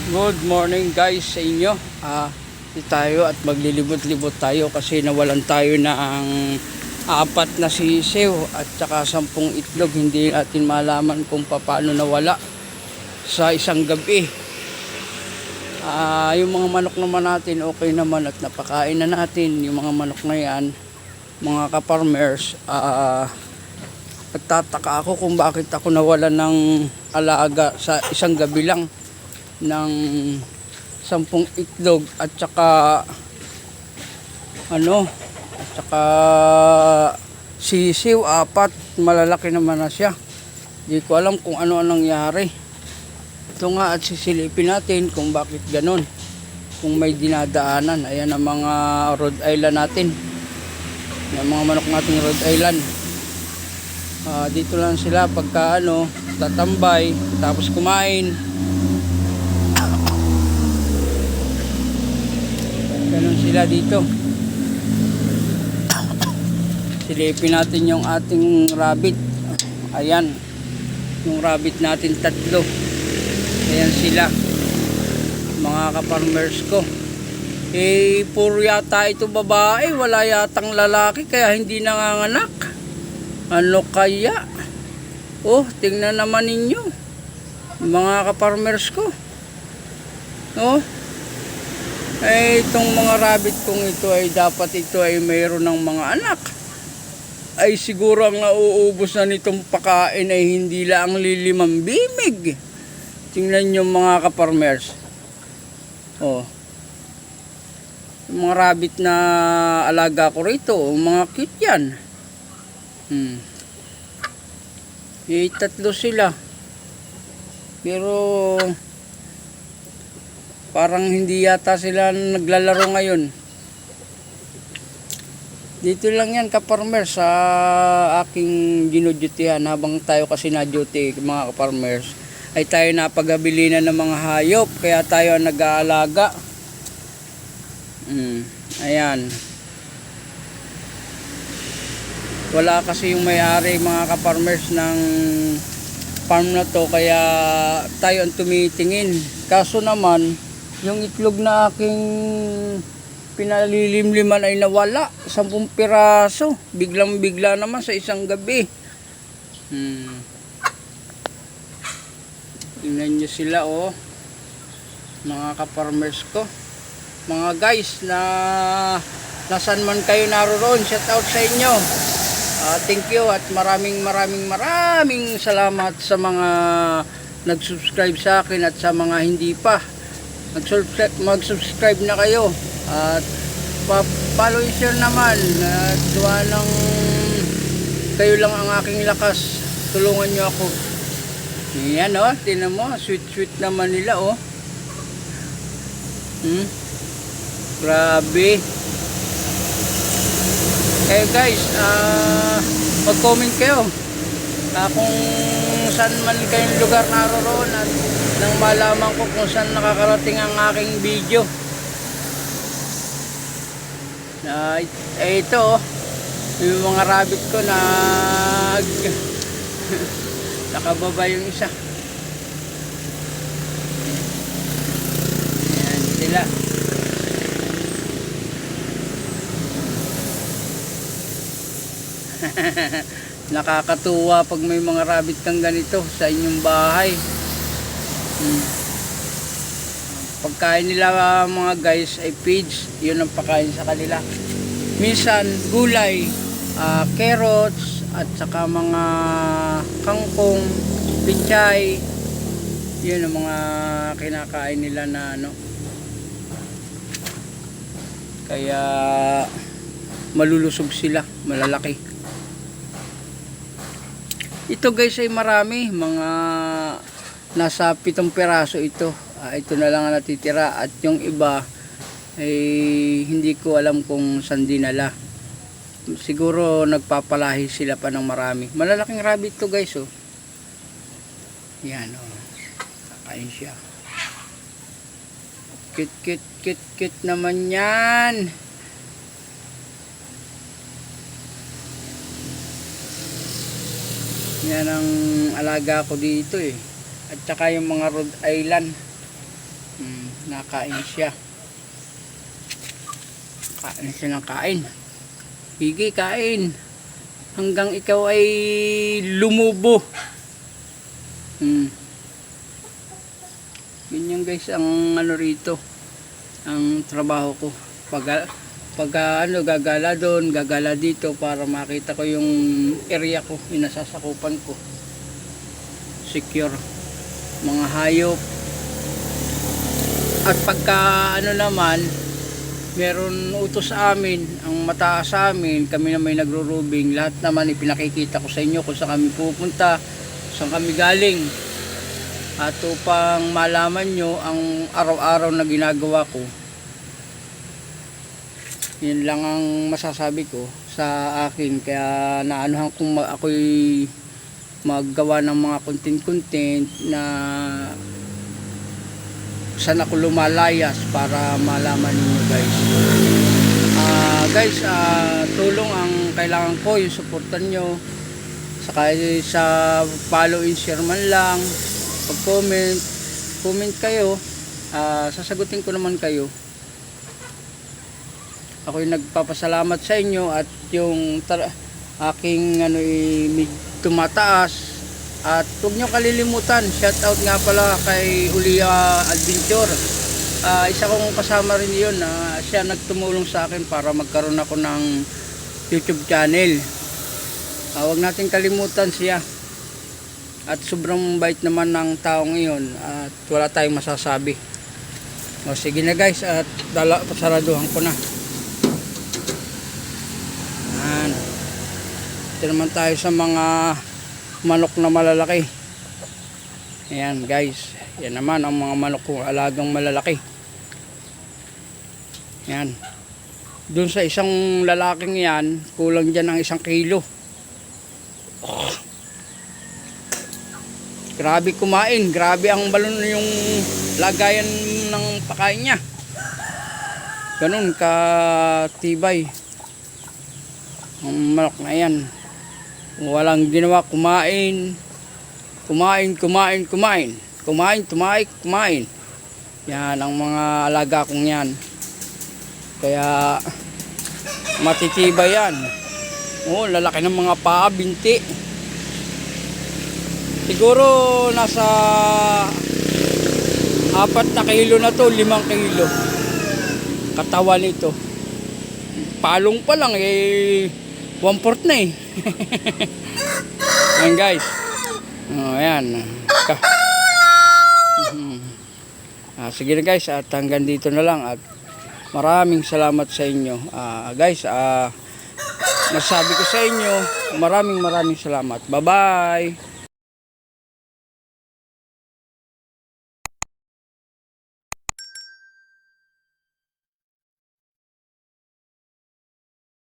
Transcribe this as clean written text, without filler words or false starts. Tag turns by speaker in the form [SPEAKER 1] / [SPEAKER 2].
[SPEAKER 1] Good morning guys sa inyo. Tayo at maglilibot-libot tayo kasi nawalan tayo ng apat na sisiw at saka 10 itlog. Hindi natin malaman kung paano nawala sa isang gabi. Yung mga manok naman natin okay naman at napakain na natin yung mga manok na yan, mga ka-farmers. Nagtataka ako kung bakit ako nawala ng alaga sa isang gabi lang ng 10 itlog at saka sisiw 4, malalaki naman na siya. Di ko alam kung ano anong nangyari. Ito nga at sisilipin natin kung bakit ganon, kung may dinadaanan. Ayan ang mga Rhode Island natin, yung mga manok nating Rhode Island. Dito lang sila pagka tatambay tapos kumain. Ganon sila dito. Silipin natin yung ating rabbit. Ayan, yung rabbit natin 3. Ayan sila, mga ka-farmers ko. Puro yata ito babae, wala yatang lalaki, kaya hindi nanganganak. Ano kaya? Tingnan naman ninyo, mga ka-farmers ko. Itong mga rabbit kong ito ay dapat ito ay mayroon ng mga anak. Ay siguro ang nauubos na nitong pakain ay hindi lang lilimang bimig. Tingnan nyo mga ka-farmers. Yung mga rabbit na alaga ko rito, mga cute yan. 3 sila. Pero parang hindi yata sila naglalaro ngayon. Dito lang yan ka-farmers sa aking dinudutihan. Habang tayo kasi na-duty mga ka-farmers, ay tayo napagabili na ng mga hayop, kaya tayo ang nag-aalaga. Ayan. Wala kasi yung may-ari mga ka-farmers ng farm na to, kaya tayo ang tumitingin. Kaso naman, yung itlog na aking pinalilimliman ay nawala. 10 piraso. Biglang-bigla naman sa isang gabi. Tingnan nyo sila mga ka-farmers ko. Mga guys na nasan man kayo naroon, shout out sa inyo. Thank you at maraming salamat sa mga nag-subscribe sa akin at sa mga hindi pa. Mag-subscribe na kayo at follow and share naman. Duwa ng kayo lang ang aking lakas. Tulungan nyo ako. Yan tinan mo, sweet naman nila Grabe. Kayo guys, mag-comment kayo kung saan man kayong lugar naroon at nang malaman ko kung saan nakakarating ang aking video. Ito yung mga rabbit ko na nakababa yung isa. Ayan sila. Nakakatuwa pag may mga rabbit kang ganito sa inyong bahay. Pagkain nila mga guys ay feeds, yun ang pagkain sa kanila. Minsan gulay, carrots at saka mga kangkong, pichay. Yun ang mga kinakain nila na kaya malulusog sila, malalaki. Ito guys ay marami, mga nasa 7 piraso ito. Ito na lang ang natitira at yung iba ay hindi ko alam kung saan dinala. Siguro nagpapalahi sila pa ng marami. Malalaking rabbit to guys Yan kakain siya. Cute naman yan. Yan ang alaga ko dito at saka yung mga Rhode Island. Nakain siya. Kain siya ng kain. Pigi, kain. Hanggang ikaw ay lumubo. Ganyan guys ang ano rito. Ang trabaho ko. Gagala doon, gagala dito para makita ko yung area ko, yung nasasakupan ko. Secure. Mga hayop. At pagka naman, meron utos sa amin, ang mataas sa amin, kami na may nagro-robing, lahat naman ipinakikita ko sa inyo kung saan kami pupunta, saan kami galing. At upang malaman nyo ang araw-araw na ginagawa ko, yun lang ang masasabi ko sa akin. Kaya naanuhan kong ako'y maggawa ng mga content na saan ako lumalayas para malaman niyo guys. Tulong ang kailangan ko, yung supportan nyo, saka sa follow and share man lang, pag comment kayo, sasagutin ko naman kayo. Ako yung nagpapasalamat sa inyo at yung aking tumataas. At huwag nyo kalilimutan, shout out nga pala kay Ulia Adventure. Isa kong kasama rin yun, siya nagtumulong sa akin para magkaroon ako ng YouTube channel. Huwag natin kalimutan siya. At sobrang bait naman ng taong iyon at wala tayong masasabi. Sige na guys, at pasaraduhan ko na. Ito naman tayo sa mga manok na malalaki. Ayan guys, yan naman ang mga manok kong alagang malalaki. Yan. Doon sa isang lalaking yan, kulang dyan ng 1 kilo. Grabe kumain, grabe ang balon yung lagayan ng pakain niya. Ganun katibay ang manok na yan. Walang ginawa, kumain. Yan ang mga alaga kong yan. Kaya matitibay yan. Lalaki ng mga paa, binti. Siguro nasa 4 na kilo na to, 5 kilo katawan nito. Palong pa lang 1/4 na Ayan guys. Ayan. Sige na guys, at hanggang dito na lang, at maraming salamat sa inyo. Guys, masabi ko sa inyo, maraming salamat. Bye bye.